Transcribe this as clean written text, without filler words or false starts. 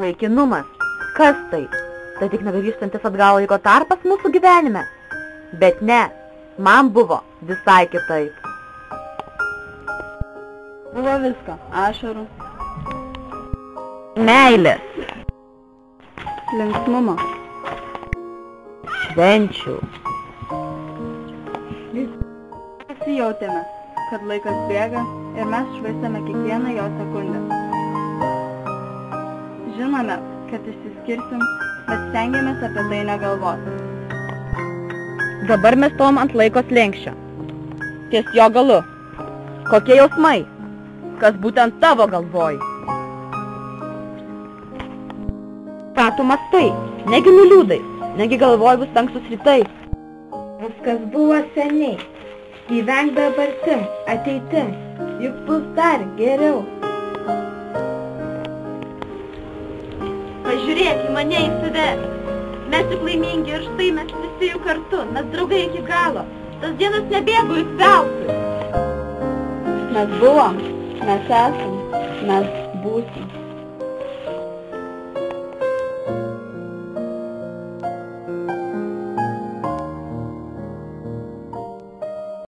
Laikinumas. Kas tai? Tai tik negrįžtantis atgal laiko tarpas mūsų gyvenime. Bet ne, man buvo visai kitaip. Buvo visko. Ašarų. Meilės. Linksmumo. Švenčių. Visi jautėme, kad laikas bėga ir mes švaistame kiekvieną jo sekundę. Žinome, kad išsiskirsim, bet stengiamės apie tai negalvoti. Dabar mes stovim ant laiko slenksčio. Ties jo galu. Kokie jausmai? Kas būtent tavo galvoj? Ką tu mastai? Negi nuliūdai? Negi galvoj bus tamsus rytai? Viskas buvo seniai. Gyvenk dabartim, ateitim. Juk bus dar geriau. Pažiūrėk į mane, į save. Mes juk laimingi ir štai mes visi jų kartu. Mes draugai iki galo. Tas dienas nebėgo juk veltui. Mes buvom, mes esam, mes būsim.